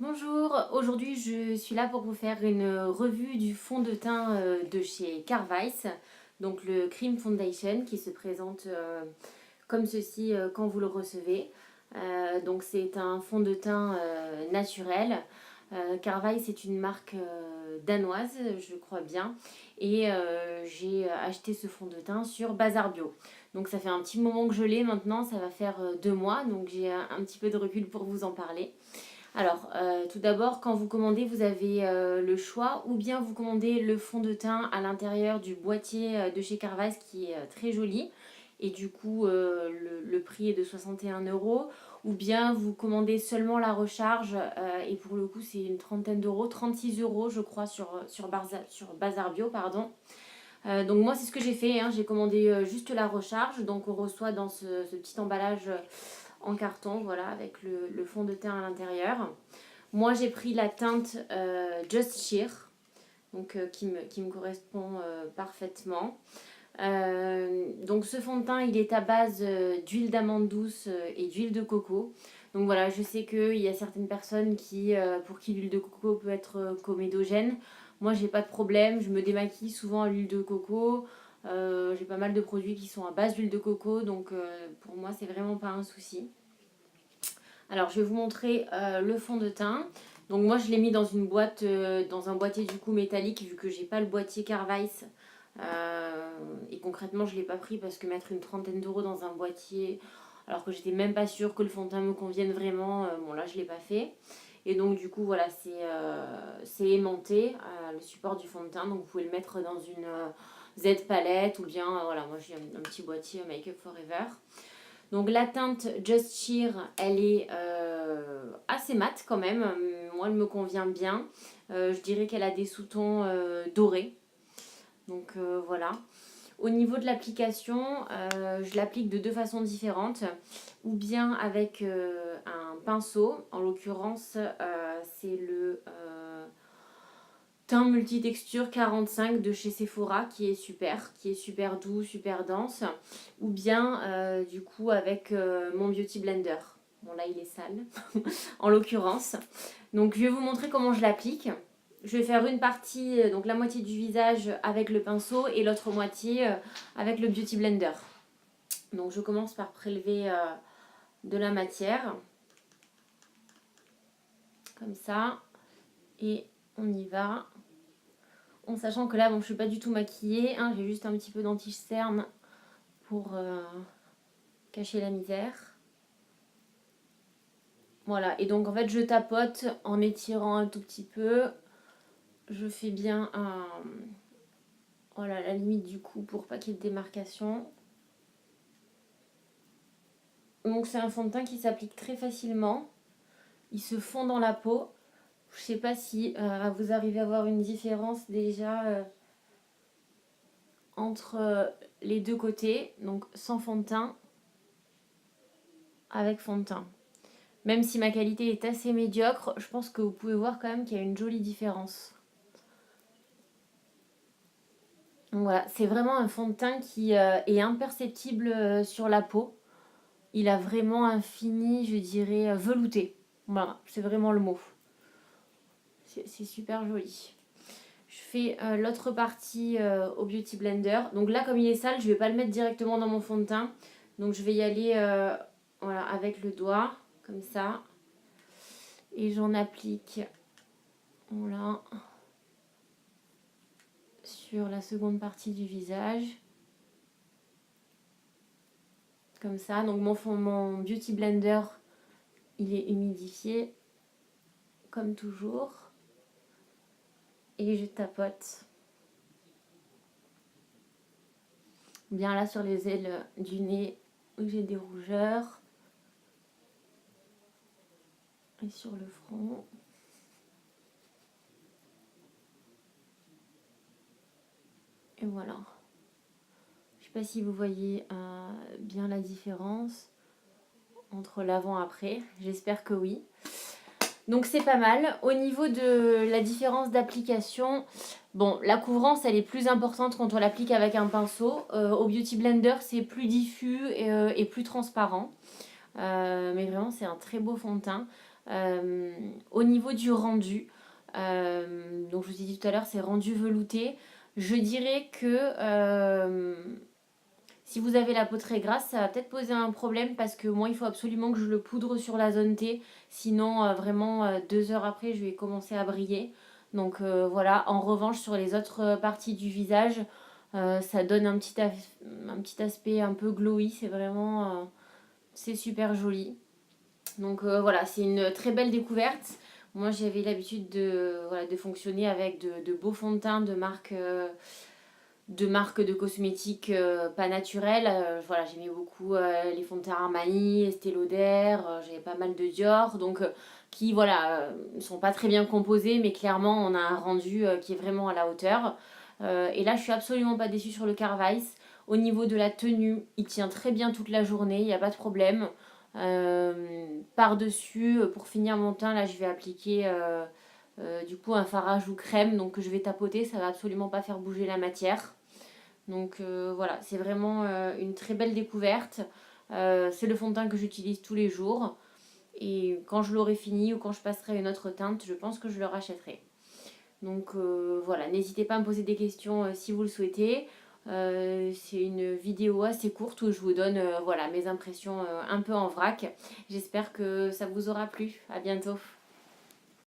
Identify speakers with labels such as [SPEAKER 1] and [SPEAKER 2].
[SPEAKER 1] Bonjour, aujourd'hui je suis là pour vous faire une revue du fond de teint de chez Carvice, donc le Cream Foundation qui se présente comme ceci quand vous le recevez. Donc c'est un fond de teint naturel. Carvice est une marque danoise, je crois bien, et j'ai acheté ce fond de teint sur Bazar Bio. Donc ça fait un petit moment que je l'ai maintenant, ça va faire 2 mois, donc j'ai un petit peu de recul pour vous en parler. Alors, tout d'abord, quand vous commandez, vous avez le choix ou bien vous commandez le fond de teint à l'intérieur du boîtier de chez Carvas qui est très joli et du coup le prix est de 61 € ou bien vous commandez seulement la recharge et pour le coup c'est une trentaine d'euros, 36 € je crois sur Bazar Bio, pardon. Donc moi c'est ce que j'ai fait, hein. J'ai commandé juste la recharge, donc on reçoit dans ce petit emballage en carton, voilà, avec le fond de teint à l'intérieur. Moi, j'ai pris la teinte Just Sheer, donc qui me correspond parfaitement. Donc ce fond de teint, il est à base d'huile d'amande douce et d'huile de coco. Donc voilà, je sais qu'il y a certaines personnes pour qui l'huile de coco peut être comédogène. Moi, j'ai pas de problème, je me démaquille souvent à l'huile de coco. J'ai pas mal de produits qui sont à base d'huile de coco, donc pour moi, c'est vraiment pas un souci. Alors, je vais vous montrer le fond de teint. Donc moi, je l'ai mis dans une boîte, dans un boîtier du coup métallique, vu que j'ai pas le boîtier Carvice. Et concrètement, je l'ai pas pris parce que mettre une trentaine d'euros dans un boîtier, alors que j'étais même pas sûre que le fond de teint me convienne vraiment, bon là, je l'ai pas fait. Et donc du coup, voilà, c'est aimanté, le support du fond de teint. Donc vous pouvez le mettre dans une Z palette ou bien, voilà, moi j'ai un petit boîtier Make Up Forever. Donc la teinte Just Sheer, elle est assez mate quand même. Moi, elle me convient bien. Je dirais qu'elle a des sous-tons dorés. Donc voilà. Au niveau de l'application, je l'applique de deux façons différentes. Ou bien avec un pinceau. En l'occurrence, c'est le teint multitexture 45 de chez Sephora qui est super doux, super dense. Ou bien du coup avec mon Beauty Blender. Bon là il est sale en l'occurrence. Donc je vais vous montrer comment je l'applique. Je vais faire une partie, donc la moitié du visage avec le pinceau et l'autre moitié avec le Beauty Blender. Donc je commence par prélever de la matière. Comme ça. Et on y va. En sachant que là, bon, je ne suis pas du tout maquillée, hein, j'ai juste un petit peu d'anti-cerne pour cacher la misère. Voilà, et donc en fait je tapote en étirant un tout petit peu. Je fais bien voilà, la limite du cou pour pas qu'il y ait de démarcation. Donc c'est un fond de teint qui s'applique très facilement. Il se fond dans la peau. Je sais pas si vous arrivez à voir une différence déjà entre les deux côtés. Donc sans fond de teint, avec fond de teint. Même si ma qualité est assez médiocre, je pense que vous pouvez voir quand même qu'il y a une jolie différence. Donc voilà, c'est vraiment un fond de teint qui est imperceptible sur la peau. Il a vraiment un fini, je dirais, velouté. Voilà, c'est vraiment le mot. C'est super joli. Je fais l'autre partie au Beauty Blender. Donc là, comme il est sale, je ne vais pas le mettre directement dans mon fond de teint. Donc je vais y aller voilà, avec le doigt, comme ça. Et j'en applique, voilà, sur la seconde partie du visage. Comme ça. Donc mon Beauty Blender, il est humidifié, comme toujours. Et je tapote bien là sur les ailes du nez où j'ai des rougeurs. Et sur le front. Et voilà. Je sais pas si vous voyez bien la différence entre l'avant et après. J'espère que oui. Donc c'est pas mal. Au niveau de la différence d'application, bon, la couvrance elle est plus importante quand on l'applique avec un pinceau. Au Beauty Blender c'est plus diffus et plus transparent. Mais vraiment c'est un très beau fond de teint. Au niveau du rendu, donc je vous ai dit tout à l'heure, c'est rendu velouté. Je dirais que si vous avez la peau très grasse, ça va peut-être poser un problème parce que moi, il faut absolument que je le poudre sur la zone T. Sinon, vraiment, 2 heures après, je vais commencer à briller. Donc voilà, en revanche, sur les autres parties du visage, ça donne un petit aspect un peu glowy. C'est vraiment, c'est super joli. Donc voilà, c'est une très belle découverte. Moi, j'avais l'habitude voilà, de fonctionner avec de beaux fonds de teint de marques de cosmétiques pas naturelles. Voilà, j'aimais beaucoup les fonds de teint Armani, Estée Lauder, j'avais pas mal de Dior, donc qui voilà, sont pas très bien composés, mais clairement on a un rendu qui est vraiment à la hauteur. Et là, je suis absolument pas déçue sur le Carvice. Au niveau de la tenue, il tient très bien toute la journée, il n'y a pas de problème. Par-dessus, pour finir mon teint, là je vais appliquer du coup un fard à joues crème, donc je vais tapoter, ça va absolument pas faire bouger la matière. Donc voilà, c'est vraiment une très belle découverte. C'est le fond de teint que j'utilise tous les jours. Et quand je l'aurai fini ou quand je passerai une autre teinte, je pense que je le rachèterai. Donc voilà, n'hésitez pas à me poser des questions si vous le souhaitez. C'est une vidéo assez courte où je vous donne voilà, mes impressions un peu en vrac. J'espère que ça vous aura plu. À bientôt.